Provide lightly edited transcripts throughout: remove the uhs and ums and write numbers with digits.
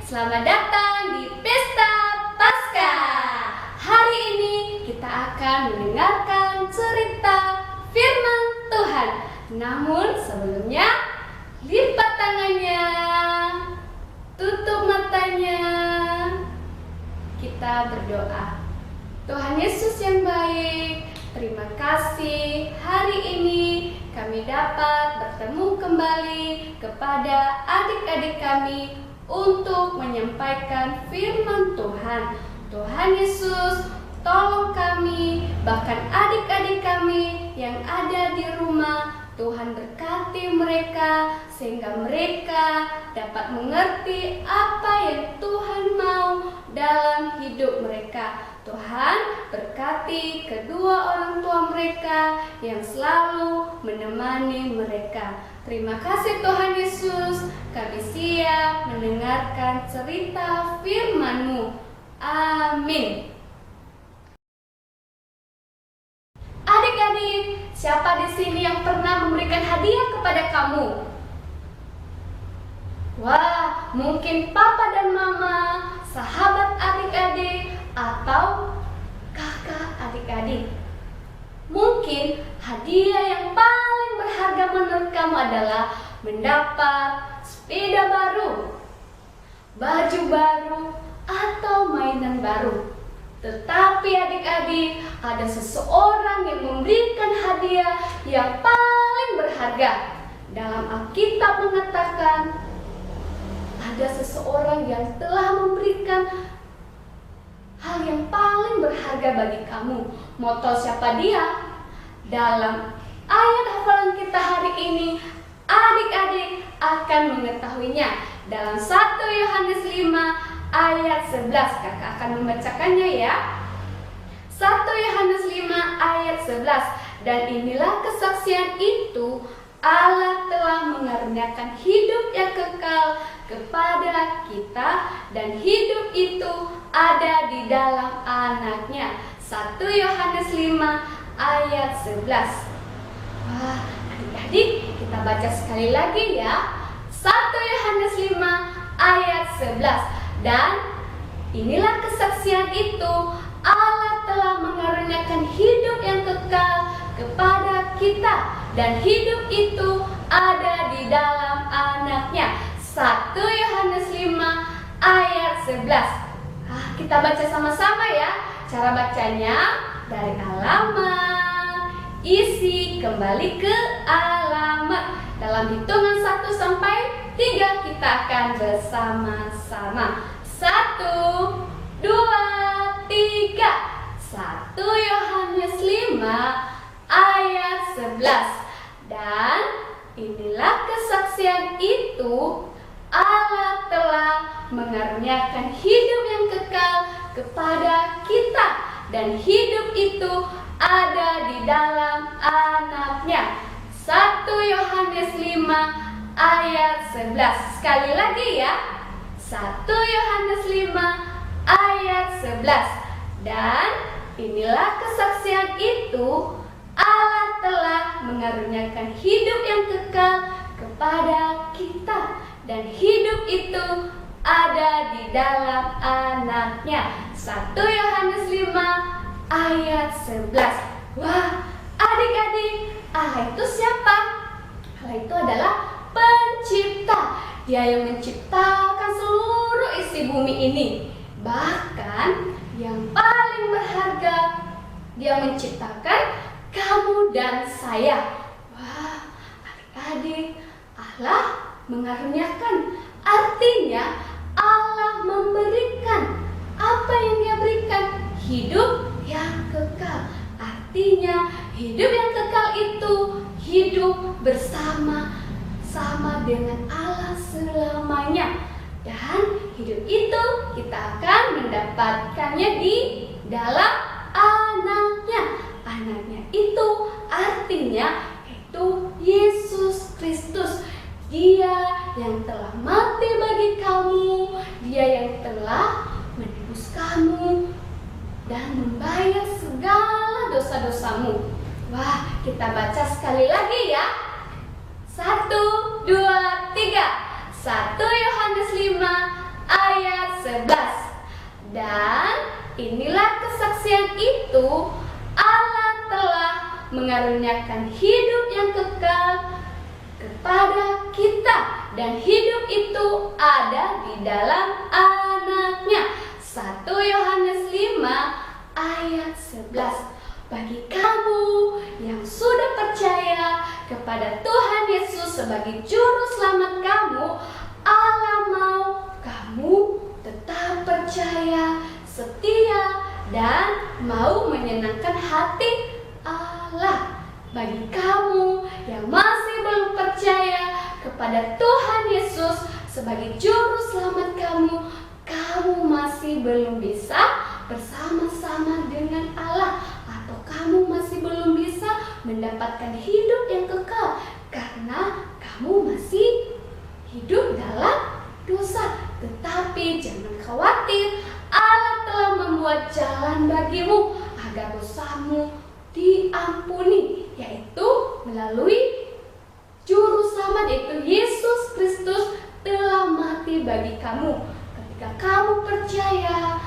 Selamat datang di Pesta Paskah. Hari ini kita akan mendengarkan cerita firman Tuhan. Namun sebelumnya, lipat tangannya, tutup matanya. Kita berdoa. Tuhan Yesus yang baik, terima kasih hari ini kami dapat bertemu kembali kepada adik-adik kami untuk menyampaikan firman Tuhan. Tuhan Yesus, tolong kami, bahkan adik-adik kami yang ada di rumah. Tuhan berkati mereka sehingga mereka dapat mengerti apa yang Tuhan mau dalam hidup mereka. Tuhan berkati kedua orang tua mereka yang selalu menemani mereka. Terima kasih Tuhan Yesus, kami siap mendengarkan cerita firman-Mu. Amin. Adik-adik, siapa di sini yang pernah memberikan hadiah kepada kamu? Wah, mungkin papa dan mama, sahabat adik-adik, atau kakak adik-adik. Mungkin hadiah yang paling berharga menurut kamu adalah mendapat sepeda baru, baju baru, atau mainan baru. Tetapi adik-adik, ada seseorang yang memberikan hadiah yang paling berharga. Dalam Alkitab mengatakan, ada seseorang yang telah memberikan hal yang paling berharga bagi kamu. Mau tahu siapa dia? Dalam ayat hafalan kita hari ini, adik-adik akan mengetahuinya. Dalam 1 Yohanes 5 ayat 11, kakak akan membacakannya ya. 1 Yohanes 5 ayat 11. Dan inilah kesaksian itu, Allah telah mengaruniakan hidup yang kekal kepada kita, dan hidup itu ada di dalam Anaknya. 1 Yohanes 5 ayat 11. Wah, adik-adik, kita baca sekali lagi ya. 1 Yohanes 5 ayat 11. Dan inilah kesaksian itu, Allah telah mengaruniakan hidup yang kekal kepada kita, dan hidup itu ada di dalam Anaknya. 1 Yohanes 5 ayat 11. Kita baca sama-sama ya. Cara bacanya dari alamat, isi kembali ke alamat. Dalam hitungan 1 sampai 3 kita akan bersama-sama. 1, 2, 3. 1 Yohanes 5 ayat 11. Dan inilah kesaksian itu, Allah telah mengaruniakan hidup yang kekal kepada kita, dan hidup itu ada di dalam Anaknya. 1 Yohanes 5 ayat 11. Sekali lagi ya. 1 Yohanes 5 ayat 11. Dan inilah kesaksian itu, Allah telah mengaruniakan hidup yang kekal kepada kita, dan hidup itu ada di dalam Anaknya. 1 Yohanes 5 ayat 11. Wah, adik-adik, Allah itu siapa? Allah itu adalah pencipta. Dia yang menciptakan seluruh isi bumi ini. Bahkan yang paling berharga, Dia menciptakan kamu dan saya. Wah, adik-adik, Allah mengaruniakan, artinya Allah memberikan. Apa yang Dia berikan? Hidup yang kekal. Artinya hidup yang kekal itu hidup bersama-sama dengan Allah selamanya. Dan hidup itu kita akan mendapatkannya di dalam Anaknya. Anaknya itu artinya itu Yesus Kristus. Dia yang telah mati bagi kamu, Dia yang telah menebus kamu dan membayar segala dosa-dosamu. Wah, kita baca sekali lagi ya. 1, 2, 3. 1 Yohanes 5 ayat Dan inilah kesaksian itu, Allah telah mengaruniakan hidup yang kekal kepada kita, dan hidup itu ada di dalam Anaknya. 1 Yohanes 5 ayat 11. Bagi kamu yang sudah percaya kepada Tuhan Yesus sebagai juru selamat kamu, Allah mau kamu tetap percaya, setia, dan mau menyenangkan hati Allah. Bagi kamu yang masih belum percaya kepada Tuhan Yesus sebagai juru selamat kamu, kamu masih belum bisa bersama-sama dengan Allah, atau kamu masih belum bisa mendapatkan hidup yang kekal karena kamu masih hidup dalam dosa. Tetapi jangan khawatir, Allah telah membuat jalan bagimu agar dosamu diampuni, yaitu melalui juru selamat, yaitu Yesus Kristus telah mati bagi kamu. Ketika kamu percaya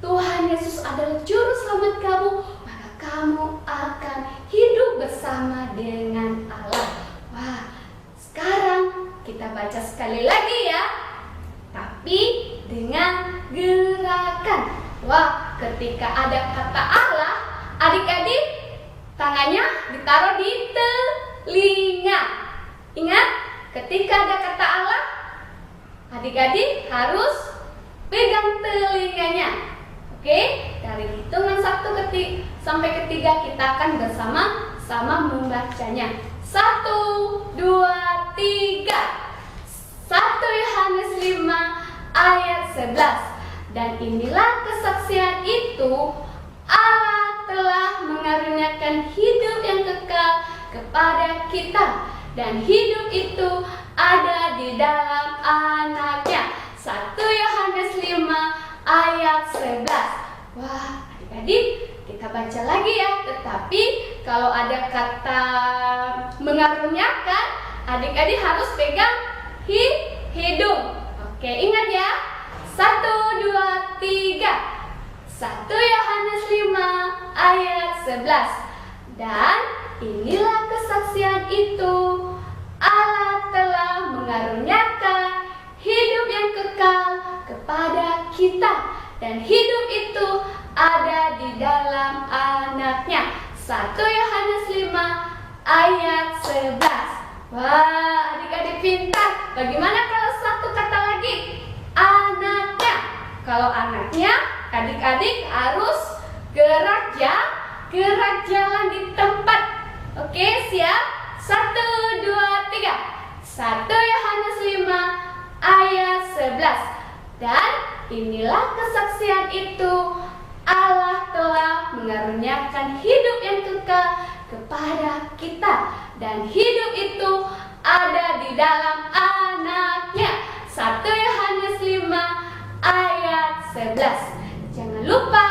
Tuhan Yesus adalah juru selamat kamu, maka kamu akan hidup bersama dengan Allah. Wah, sekarang kita baca sekali lagi ya, tapi dengan gerakan. Wah, ketika ada kata Allah, adik-adik tangannya ditaruh di telinga. Ingat, ketika ada kata Allah, adik-adik harus pegang telinganya. Oke, dari hitungan 1 sampai 3 kita akan bersama-sama membacanya. 1, 2, 3. 1 Yohanes 5 ayat 11. Dan inilah kesaksian itu, Allah telah mengaruniakan hidup yang kekal kepada kita, dan hidup itu ada di dalam Anaknya. 1 Yohanes 5 ayat 11. Wah, adik-adik kita baca lagi ya. Tetapi kalau ada kata mengaruniakan, adik-adik harus pegang hidung. Oke, ingat ya. 1, 2, 3. 1 Yohanes 5 ayat 11. Dan inilah kesaksian itu, Allah telah mengaruniakan hidup yang kekal kepada kita, dan hidup itu ada di dalam Anaknya. 1 Yohanes 5 ayat 11. Wah, adik-adik pintar. Bagaimana kalau satu kata lagi? Anaknya. Kalau anaknya, adik-adik harus gerak jalan di tempat. Oke, siap? 1, 2, 3. 1 Yohanes 5 ayat 11. Dan inilah kesaksian itu, Allah telah mengaruniakan hidup yang kekal kepada kita, dan hidup itu ada di dalam Anaknya. 1 Yohanes 5 ayat 11. Jangan lupa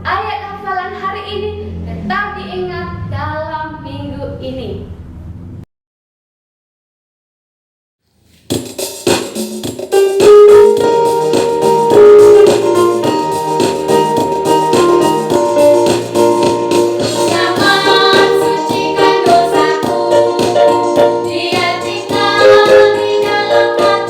ayat hafalan hari ini tetap diingat dalam minggu ini. Sucikan dosaku, Dia tinggal di dalam hati.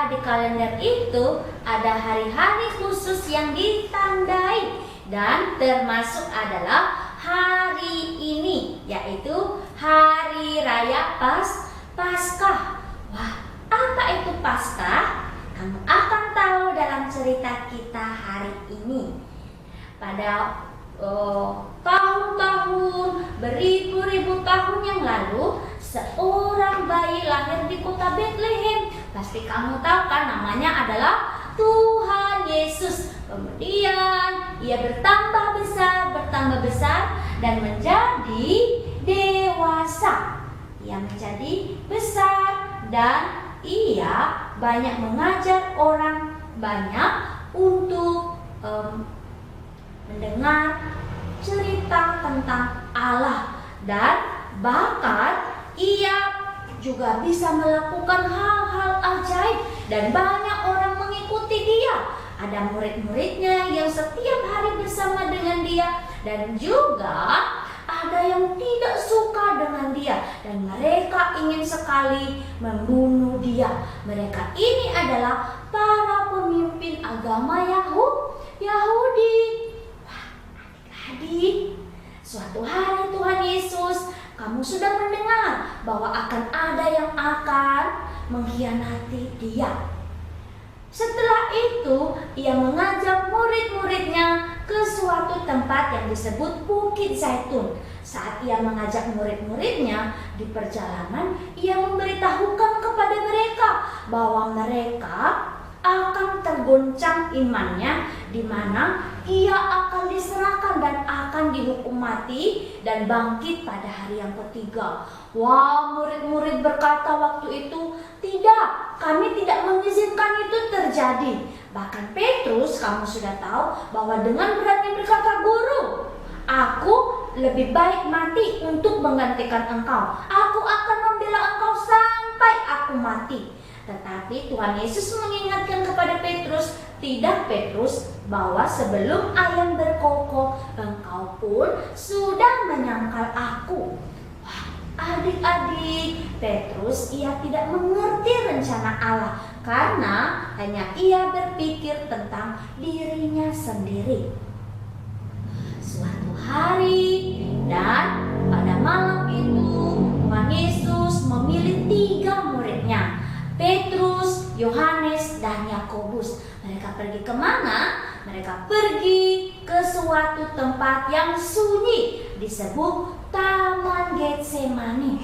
di kalender itu ada hari-hari khusus yang ditandai, dan termasuk adalah hari ini, yaitu Hari Raya Paskah. Wah, apa itu Paskah? Kamu akan tahu dalam cerita kita hari ini. Pada tahun-tahun, beribu-ribu tahun yang lalu, seorang bayi lahir di kota Bethlehem. Pasti kamu tahu kan, namanya adalah Tuhan Yesus. Kemudian ia bertambah besar dan menjadi dewasa. Ia menjadi besar dan ia banyak mengajar orang banyak untuk mendengar cerita tentang Allah, dan bahkan ia juga bisa melakukan hal-hal ajaib dan banyak orang mengikuti dia. Ada murid-muridnya yang setiap hari bersama dengan dia, dan juga ada yang tidak suka dengan dia dan mereka ingin sekali membunuh dia. Mereka ini adalah para pemimpin agama Yahudi. Wah, adik-adik, suatu hari Tuhan Yesus, kamu sudah mendengar bahwa akan ada yang akan mengkhianati dia. Setelah itu, ia mengajak murid-muridnya ke suatu tempat yang disebut Bukit Zaitun. Saat ia mengajak murid-muridnya di perjalanan, ia memberitahukan kepada mereka bahwa mereka akan tergoncang imannya, di mana ia akan diserahkan dan akan dihukum mati dan bangkit pada hari yang ketiga. Wah, murid-murid berkata waktu itu, "Tidak, kami tidak mengizinkan itu terjadi." Bahkan Petrus, kamu sudah tahu bahwa dengan berani berkata, "Guru, aku lebih baik mati untuk menggantikan engkau. Aku akan membela engkau sampai aku mati." Tetapi Tuhan Yesus mengingatkan kepada Petrus, "Tidak Petrus, bahwa sebelum ayam berkokok, engkau pun sudah menyangkal aku." Wah, adik-adik, Petrus ia tidak mengerti rencana Allah karena hanya ia berpikir tentang dirinya sendiri. Suatu hari dan pada malam itu, Tuhan Yesus memilih 3 muridnya, Petrus, Yohanes, dan Yakobus. Mereka pergi kemana? Mereka pergi ke suatu tempat yang sunyi, disebut Taman Getsemani.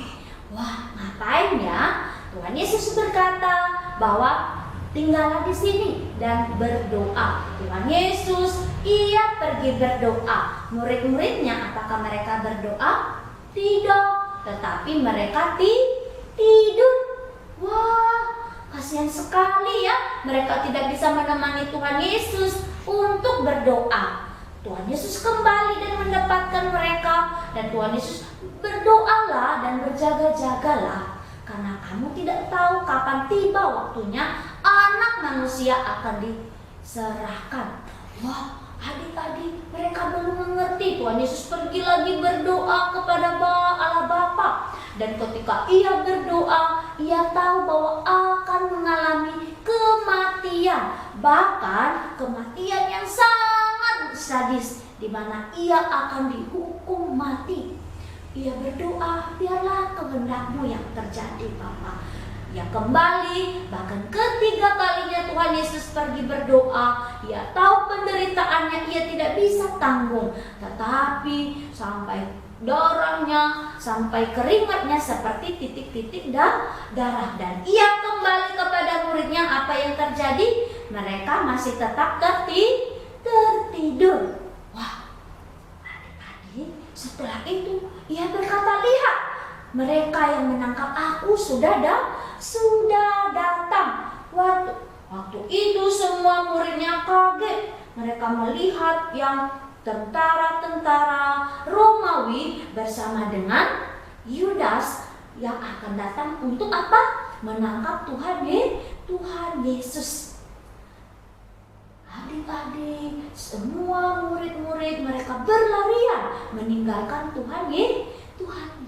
Wah, ngapain ya? Tuhan Yesus berkata bahwa tinggallah di sini dan berdoa. Tuhan Yesus, ia pergi berdoa. Murid-muridnya, apakah mereka berdoa? Tidak, tetapi mereka tidur. Wah, kasihan sekali ya, mereka tidak bisa menemani Tuhan Yesus untuk berdoa. Tuhan Yesus kembali dan mendapatkan mereka, dan Tuhan Yesus, "Berdoalah dan berjaga-jagalah, karena kamu tidak tahu kapan tiba waktunya Anak Manusia akan diserahkan." Wah, adik-adik, mereka belum mengerti. Tuhan Yesus pergi lagi berdoa kepada Allah Bapa. Dan ketika ia berdoa, ia tahu bahwa akan mengalami kematian. Bahkan kematian yang sangat sadis, di mana ia akan dihukum mati. Ia berdoa, "Biarlah kehendak-Mu yang terjadi, Bapa." Ia kembali, bahkan ketiga kalinya Tuhan Yesus pergi berdoa. Ia tahu penderitaannya ia tidak bisa tanggung, tetapi sampai darahnya, sampai keringatnya seperti titik-titik darah. Dan ia kembali kepada muridnya. Apa yang terjadi? Mereka masih tetap tertidur. Wah, adik-adik, setelah itu ia berkata, "Lihat, mereka yang menangkap aku sudah datang." Waktu itu semua muridnya kaget. Mereka melihat yang tentara-tentara Romawi bersama dengan Yudas yang akan datang untuk apa? Menangkap Tuhan Yesus. Adik-adik, semua murid-murid mereka berlarian meninggalkan Tuhan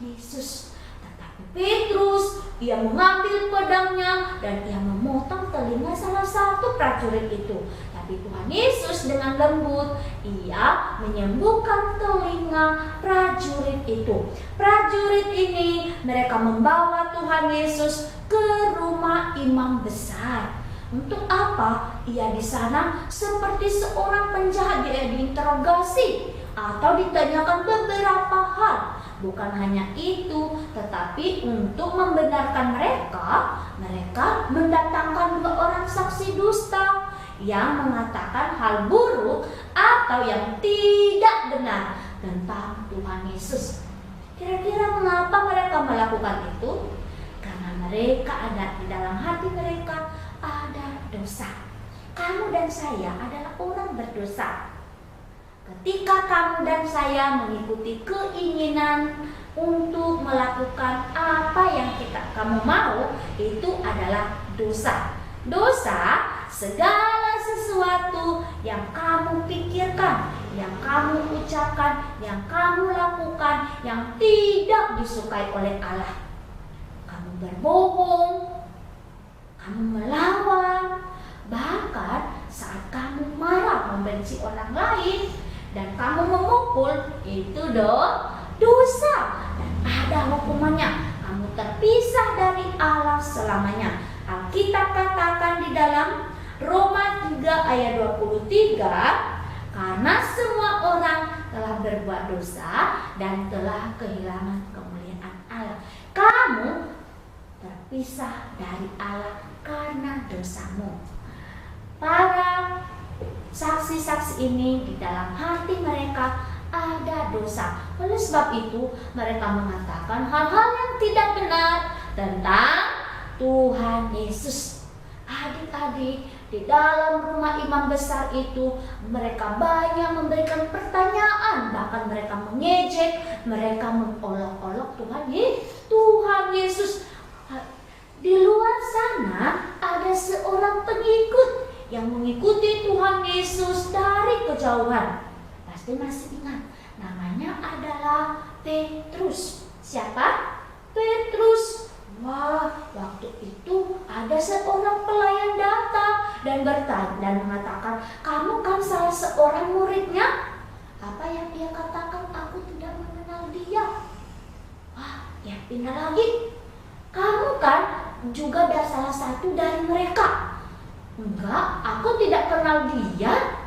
Yesus. Tetapi Petrus, ia mengambil pedangnya dan ia memotong telinga salah satu prajurit itu. Tapi Tuhan Yesus dengan lembut, ia menyembuhkan telinga prajurit itu. Prajurit ini mereka membawa Tuhan Yesus ke rumah imam besar. Untuk apa? Ia di sana seperti seorang penjahat, dia diinterogasi atau ditanyakan beberapa hal. Bukan hanya itu, tetapi untuk membenarkan mereka, mereka mendatangkan 2 orang saksi dusta yang mengatakan hal buruk atau yang tidak benar tentang Tuhan Yesus. Kira-kira mengapa mereka melakukan itu? Karena mereka ada di dalam hati mereka ada dosa. Kamu dan saya adalah orang berdosa. Ketika kamu dan saya mengikuti keinginan untuk melakukan apa yang kamu mau, itu adalah dosa. Dosa segala sesuatu yang kamu pikirkan, yang kamu ucapkan, yang kamu lakukan, yang tidak disukai oleh Allah. Kamu berbohong, kamu melawan, bahkan saat kamu marah membenci orang lain dan kamu memukul, itu dosa dan ada hukumannya. Kamu terpisah dari Allah selamanya. Alkitab katakan di dalam Roma 3 ayat 23, karena semua orang telah berbuat dosa dan telah kehilangan kemuliaan Allah. Kamu terpisah dari Allah karena dosamu. Para saksi-saksi ini di dalam hati mereka ada dosa. Oleh sebab itu mereka mengatakan hal-hal yang tidak benar tentang Tuhan Yesus. Adik-adik, di dalam rumah imam besar itu mereka banyak memberikan pertanyaan, bahkan mereka mengejek, mereka mengolok-olok Tuhan Yesus. Di luar sana ada seorang pengikut yang mengikuti Tuhan Yesus dari kejauhan. Pasti masih ingat, namanya adalah Petrus. Siapa? Petrus. Wah, waktu itu ada seorang pelayan datang dan bertanya dan mengatakan, "Kamu kan salah seorang muridnya?" Apa yang dia katakan? "Aku tidak mengenal dia." Wah, ya pindah lagi. "Kamu kan juga ada salah satu dari mereka?" "Enggak, aku tidak kenal dia,"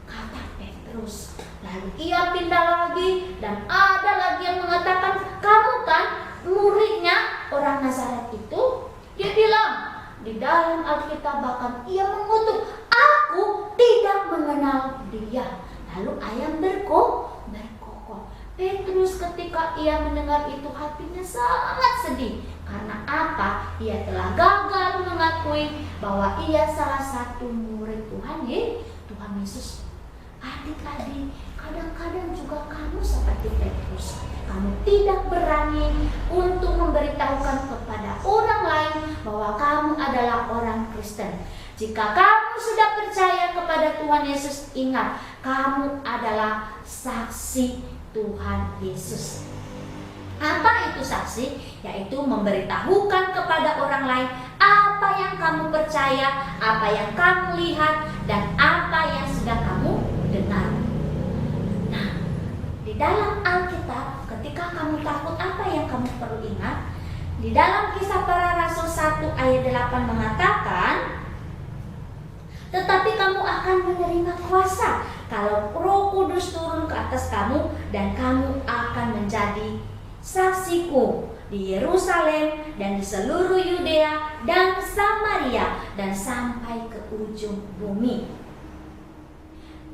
kata Petrus. Lalu ia pindah lagi dan ada lagi yang mengatakan, "Kamu kan muridnya orang Nazaret itu?" Dia bilang, di dalam Alkitab bahkan ia mengutuk, "Aku tidak mengenal dia." Lalu ayam berkokok. Petrus ketika ia mendengar itu hatinya sangat sedih. Karena apa? Ia telah gagal mengakui bahwa ia salah satu murid Tuhan Yesus. Adik-adik, kadang-kadang juga kamu seperti Petrus. Kamu tidak berani untuk memberitahukan kepada orang lain bahwa kamu adalah orang Kristen. Jika kamu sudah percaya kepada Tuhan Yesus, ingat, kamu adalah saksi Tuhan Yesus. Apa itu saksi? Yaitu memberitahukan kepada orang lain apa yang kamu percaya, apa yang kamu lihat, dan apa yang sudah kamu dengar. Nah, di dalam Alkitab, ketika kamu takut, apa yang kamu perlu ingat? Di dalam Kisah Para Rasul 1 ayat 8 mengatakan, "Tetapi kamu akan menerima kuasa kalau Roh Kudus turun ke atas kamu, dan kamu akan menjadi saksiku di Yerusalem dan di seluruh Yudea dan Samaria dan sampai ke ujung bumi."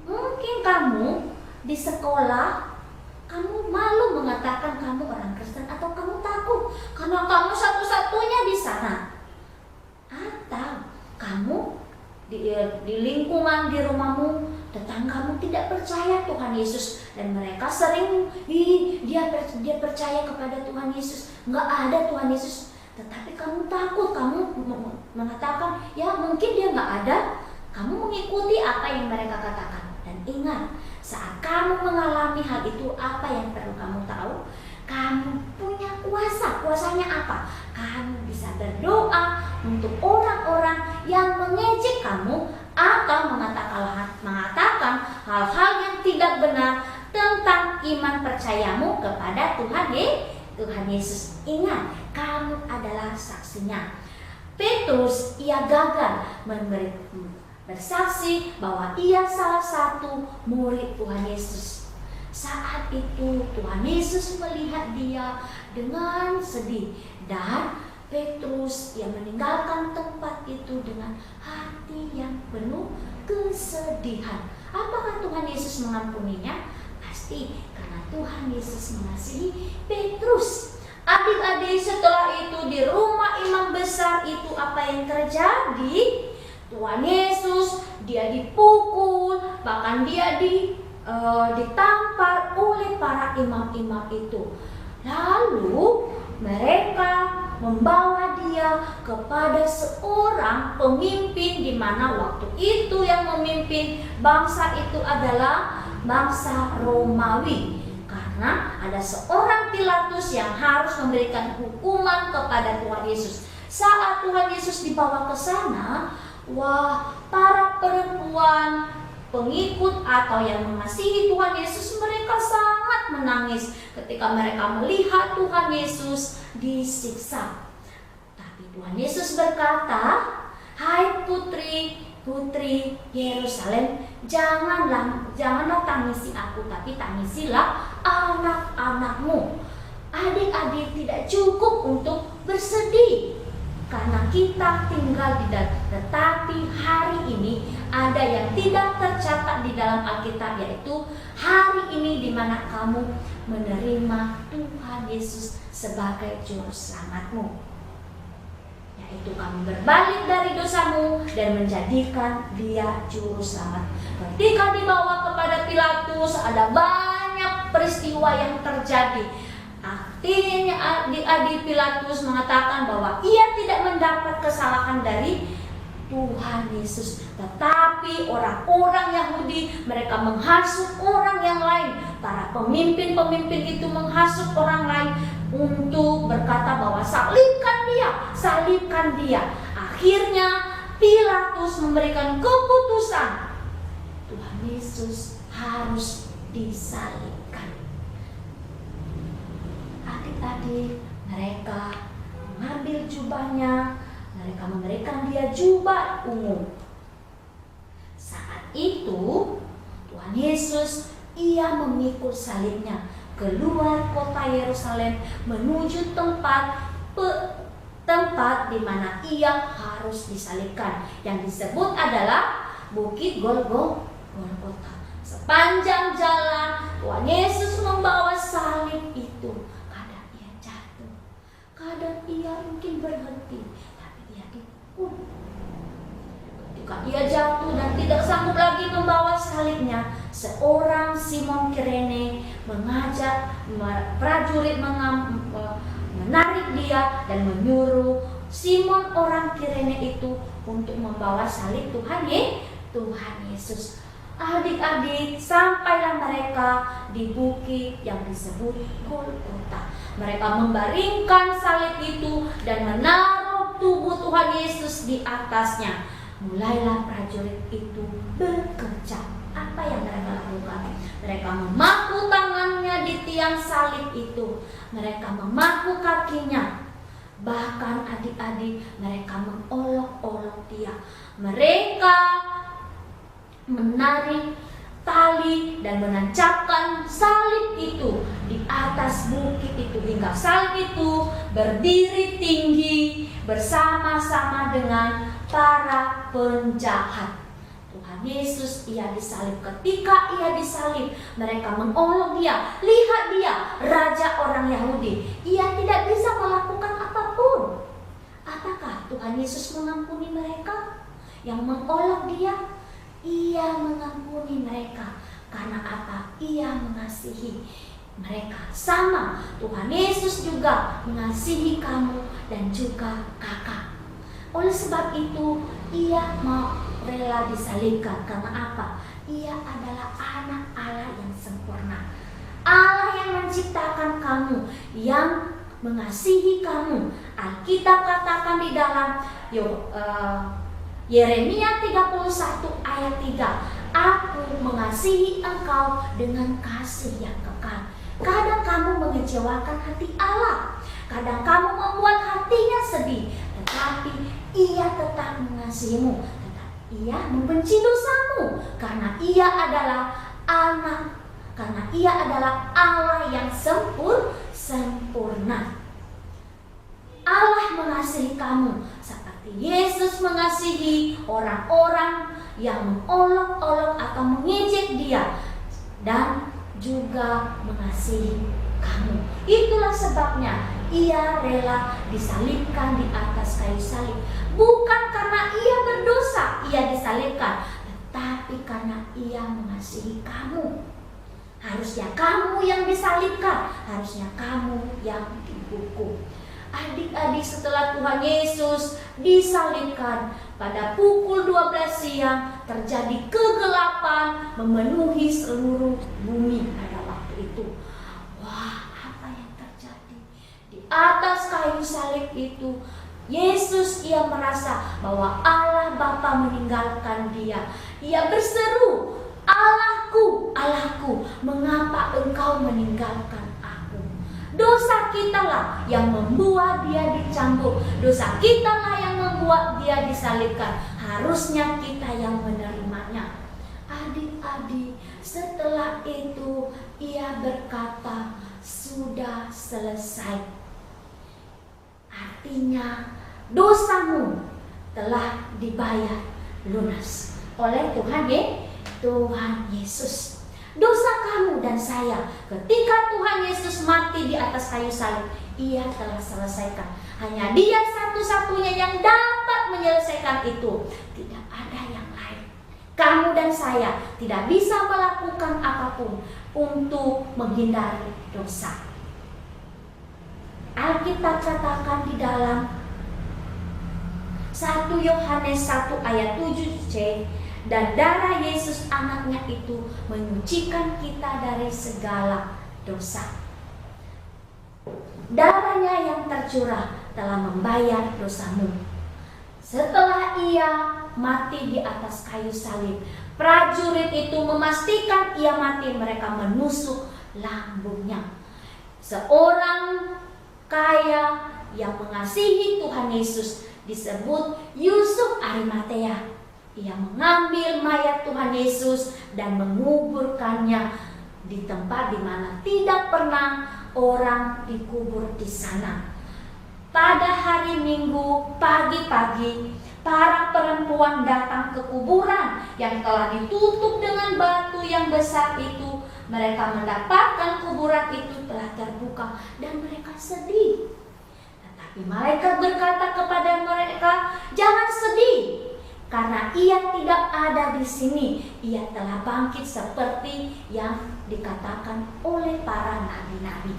Mungkin kamu di sekolah, kamu malu mengatakan kamu orang Kristen, atau kamu takut karena kamu satu-satunya di sana. Atau kamu di lingkungan di rumahmu, tetanggamu tidak percaya Tuhan Yesus, dan mereka sering dia percaya kepada Tuhan Yesus. Enggak ada Tuhan Yesus, tetapi kamu takut, kamu mengatakan ya mungkin dia enggak ada. Kamu mengikuti apa yang mereka katakan. Dan ingat, saat kamu mengalami hal itu, apa yang perlu kamu tahu? Kamu punya Kuasanya apa? Kamu bisa berdoa untuk orang-orang yang mengejek kamu atau mengatakan hal-hal yang tidak benar tentang iman percayamu kepada Tuhan Yesus. Ingat, kamu adalah saksinya. Petrus, ia gagal bersaksi bahwa ia salah satu murid Tuhan Yesus. Saat itu Tuhan Yesus melihat dia dengan sedih, dan Petrus yang meninggalkan tempat itu dengan hati yang penuh kesedihan. Apakah Tuhan Yesus mengampuninya? Pasti, karena Tuhan Yesus mengasihi Petrus. Adik-adik, setelah itu di rumah imam besar itu apa yang terjadi? Tuhan Yesus, dia dipukul, bahkan dia ditampar oleh para imam-imam itu. Lalu mereka membawa dia kepada seorang pemimpin, di mana waktu itu yang memimpin bangsa itu adalah bangsa Romawi. Karena ada seorang Pilatus yang harus memberikan hukuman kepada Tuhan Yesus. Saat Tuhan Yesus dibawa ke sana, para perempuan pengikut atau yang mengasihi Tuhan Yesus, mereka sangat menangis ketika mereka melihat Tuhan Yesus disiksa. Tapi Tuhan Yesus berkata, "Hai putri Yerusalem, janganlah tangisi aku, tapi tangisilah anak-anakmu." Adik-adik, tidak cukup untuk bersedih karena kita tinggal di dalam, tetapi hari ini ada yang tidak tercatat di dalam Alkitab, yaitu hari ini di mana kamu menerima Tuhan Yesus sebagai juru selamatmu, yaitu kamu berbalik dari dosamu dan menjadikan dia juru selamat. Ketika dibawa kepada Pilatus, ada banyak peristiwa yang terjadi. Artinya adik Pilatus mengatakan bahwa ia tidak mendapat kesalahan dari Tuhan Yesus, tetapi orang-orang Yahudi mereka menghasut orang yang lain. Para pemimpin-pemimpin itu menghasut orang lain untuk berkata bahwa salibkan dia. Akhirnya Pilatus memberikan keputusan, Tuhan Yesus harus disalibkan. Adik-adik, mereka mengambil jubahnya, mereka memberikan dia jubah ungu. Saat itu Tuhan Yesus, ia memikul salibnya keluar kota Yerusalem menuju tempat di mana ia harus disalibkan, yang disebut adalah Bukit Golgota. Sepanjang jalan Tuhan Yesus membawa salib itu. Kadang ia jatuh, kadang ia mungkin berhenti, tapi ia dipukul. Ketika ia jatuh dan tidak sanggup lagi membawa salibnya, seorang Simon Kirene mengajak prajurit menarik dia dan menyuruh Simon orang Kirene itu untuk membawa salib Tuhan Yesus. Adik-adik, sampailah mereka di bukit yang disebut Golgota. Mereka membaringkan salib itu dan menaruh tubuh Tuhan Yesus di atasnya. Mulailah prajurit itu bekerja. Apa yang mereka lakukan? Mereka memaku tangannya di tiang salib itu. Mereka memaku kakinya. Bahkan adik-adik, mereka mengolok-olok dia. Mereka menarik tali dan menancapkan salib itu di atas bukit itu, hingga salib itu berdiri tinggi bersama-sama dengan para penjahat. Tuhan Yesus, ia disalib. Ketika ia disalib, mereka mengolok dia. Lihat dia, raja orang Yahudi. Ia tidak bisa melakukan apapun. Apakah Tuhan Yesus mengampuni mereka yang mengolok dia? Ia mengampuni mereka. Karena apa? Ia mengasihi mereka. Sama, Tuhan Yesus juga mengasihi kamu dan juga kakak. Oleh sebab itu, ia mau rela disalibkan. Karena apa? Ia adalah anak Allah yang sempurna. Allah yang menciptakan kamu, yang mengasihi kamu. Alkitab katakan di dalam Yeremia 31 ayat 3, aku mengasihi engkau dengan kasih yang kekal. Kadang kamu mengecewakan hati Allah, kadang kamu membuat hatinya sedih, tetapi Ia tetap mengasihimu. Ia membenci dosamu karena Ia adalah Allah yang sempurna. Allah mengasihi kamu seperti Yesus mengasihi orang-orang yang mengolok-olok atau mengejek Dia, dan juga mengasihi kamu. Itulah sebabnya Ia rela disalibkan di atas kayu salib. Bukan karena Ia berdosa Ia disalibkan, tetapi karena Ia mengasihi kamu. Harusnya kamu yang disalibkan, harusnya kamu yang dihukum. Adik-adik, setelah Tuhan Yesus disalibkan, pada pukul 12 siang terjadi kegelapan memenuhi seluruh bumi pada waktu itu. Wah, apa yang terjadi? Di atas kayu salib itu, Yesus Ia merasa bahwa Allah Bapa meninggalkan Dia. Ia berseru, Allahku, Allahku, mengapa Engkau meninggalkan aku? Dosa kitalah yang membuat Dia dicambuk, dosa kitalah yang membuat Dia disalibkan. Harusnya kita yang menerimanya. Adik-adik, setelah itu Ia berkata, sudah selesai. Artinya dosamu telah dibayar lunas oleh Tuhan Yesus. Dosa kamu dan saya, ketika Tuhan Yesus mati di atas kayu salib, Ia telah selesaikan. Hanya Dia satu-satunya yang dapat menyelesaikan itu. Tidak ada yang lain. Kamu dan saya tidak bisa melakukan apapun untuk menghindari dosa. Alkitab katakan di dalam 1 Yohanes 1 ayat 7c, dan darah Yesus anaknya itu menyucikan kita dari segala dosa. Darahnya yang tercurah telah membayar dosamu. Setelah Ia mati di atas kayu salib, prajurit itu memastikan Ia mati, mereka menusuk lambungnya. Seorang kaya yang mengasihi Tuhan Yesus disebut Yusuf Arimatea. Ia mengambil mayat Tuhan Yesus dan menguburkannya di tempat di mana tidak pernah orang dikubur di sana. Pada hari Minggu pagi-pagi, para perempuan datang ke kuburan yang telah ditutup dengan batu yang besar itu. Mereka mendapatkan kuburan itu telah terbuka dan mereka sedih. Tetapi malaikat berkata kepada mereka, jangan sedih, karena Ia tidak ada di sini. Ia telah bangkit seperti yang dikatakan oleh para nabi-nabi.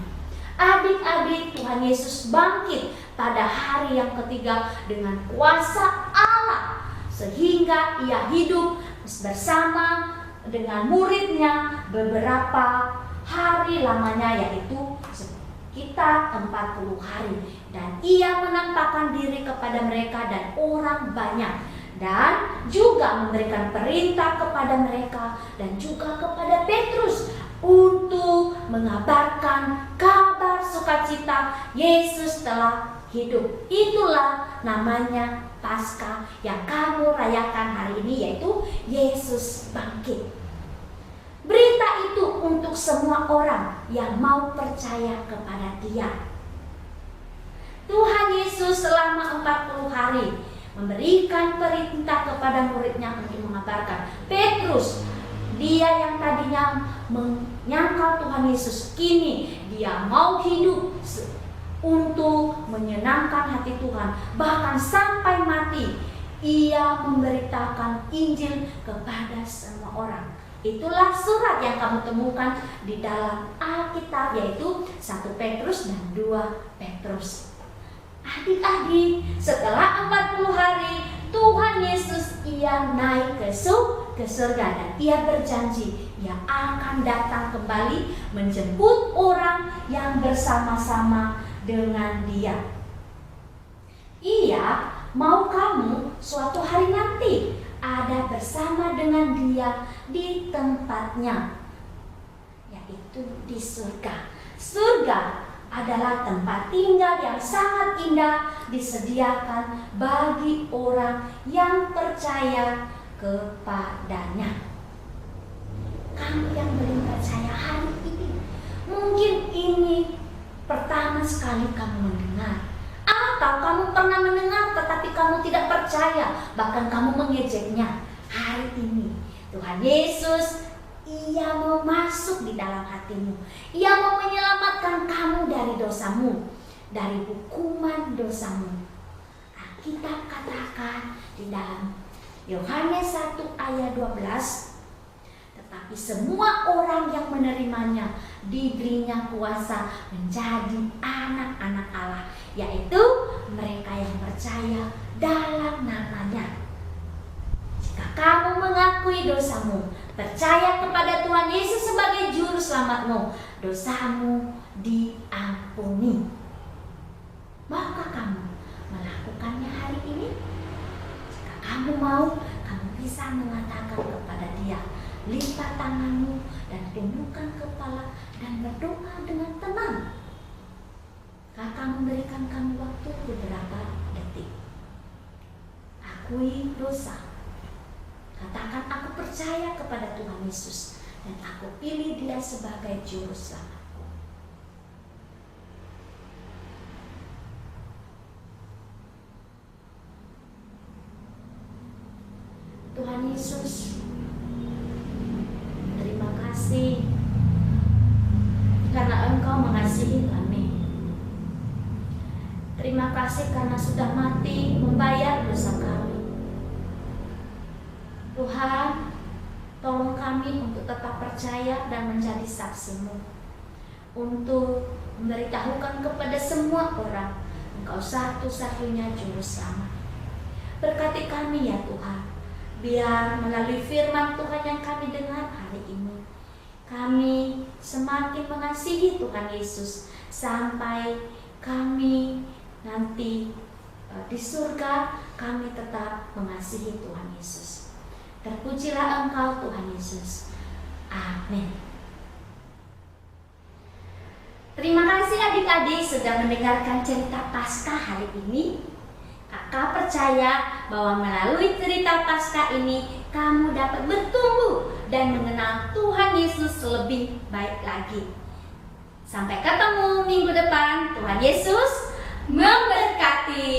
Adik-adik, Tuhan Yesus bangkit pada hari yang ketiga dengan kuasa Allah, sehingga Ia hidup bersama dengan muridnya beberapa hari lamanya, yaitu sekitar 40 hari. Dan Ia menampakkan diri kepada mereka dan orang banyak, dan juga memberikan perintah kepada mereka dan juga kepada Petrus untuk mengabarkan kabar sukacita Yesus telah hidup. Itulah namanya Paskah yang kamu rayakan hari ini, yaitu Yesus bangkit. Berita itu untuk semua orang yang mau percaya kepada Dia. Tuhan Yesus selama 40 hari memberikan perintah kepada muridnya untuk mengabarkan. Petrus, dia yang tadinya menyangkal Tuhan Yesus, kini dia mau hidup untuk menyenangkan hati Tuhan. Bahkan sampai mati, ia memberitakan Injil kepada semua orang. Itulah surat yang kamu temukan di dalam Alkitab, yaitu 1 Petrus dan 2 Petrus. Adik-adik, setelah 40 hari Tuhan Yesus Ia naik ke surga, dan Ia berjanji Ia akan datang kembali menjemput orang yang bersama-sama dengan Dia. Ia mau kamu suatu hari nanti ada bersama dengan Dia di tempatnya, yaitu di surga. Surga adalah tempat tinggal yang sangat indah, disediakan bagi orang yang percaya kepadanya. Kamu yang belum percaya hari ini, mungkin ini pertama sekali kamu mendengar, atau kamu pernah mendengar tetapi kamu tidak percaya, bahkan kamu mengejeknya. Hari ini Tuhan Yesus, Ia mau masuk di dalam hatimu. Ia mau menyelamatkan kamu dari dosamu, dari hukuman dosamu. Alkitab katakan di dalam Yohanes 1 ayat 12, tetapi semua orang yang menerimanya diberinya kuasa menjadi anak-anak Allah, yaitu mereka yang percaya dalam namanya. Jika kamu mengakui dosamu, percaya kepada Tuhan Yesus sebagai juru selamatmu, dosamu diampuni. Maukah kamu melakukannya hari ini? Jika kamu mau, kamu bisa mengatakan kepada Dia, lipat tanganmu dan tundukkan kepala dan berdoa dengan tenang. Kakak memberikan kamu waktu beberapa detik. Akui dosa. Katakan, aku percaya kepada Tuhan Yesus dan aku pilih Dia sebagai juru selamatku. Tuhan Yesus, terima kasih karena Engkau mengasihi kami. Terima kasih karena sudah mati membayar dosa kami. Tuhan, tolong kami untuk tetap percaya dan menjadi saksi-Mu, untuk memberitahukan kepada semua orang Engkau satu-satunya juru selamat. Berkati kami ya Tuhan, biar melalui firman Tuhan yang kami dengar hari ini, kami semakin mengasihi Tuhan Yesus sampai kami nanti di surga, kami tetap mengasihi Tuhan Yesus. Terpujilah Engkau Tuhan Yesus. Amin. Terima kasih adik-adik sudah mendengarkan cerita Paskah hari ini. Kakak percaya bahwa melalui cerita Paskah ini kamu dapat bertumbuh dan mengenal Tuhan Yesus lebih baik lagi. Sampai ketemu minggu depan. Tuhan Yesus memberkati.